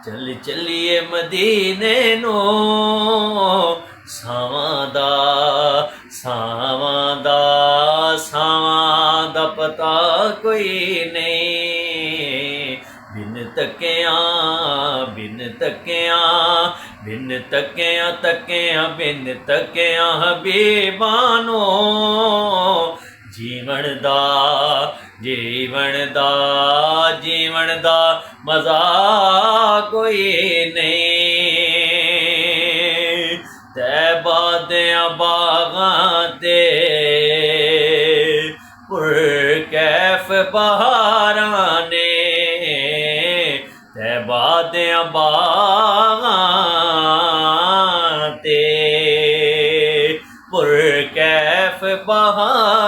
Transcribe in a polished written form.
ਚੱਲ ਚੱਲੀਏ ਮਦੀਨੇ ਨੂੰ ਸਾਵਾਂ ਦਾ ਪਤਾ ਕੋਈ ਨਹੀਂ। ਬਿਨ ਤੱਕਿਆਂ ਹਬੀਬਾਂ ਨੂੰ ਜੀਵਨ ਦਾ ਮਜ਼ਾ ਕੋਈ ਨਹੀਂ। ਤੈਬਾ ਦਿਆਂ ਬਾਗਾਂ ਤੇ ਪੁਰਕੈਫ ਬਹਾਰਾਂ ਨੇ, ਤੈਬਾ ਦਿਆਂ ਬਾਗਾਂ ਤੇ ਪੁਰਕੈਫ ਬਹਾਰਾਂ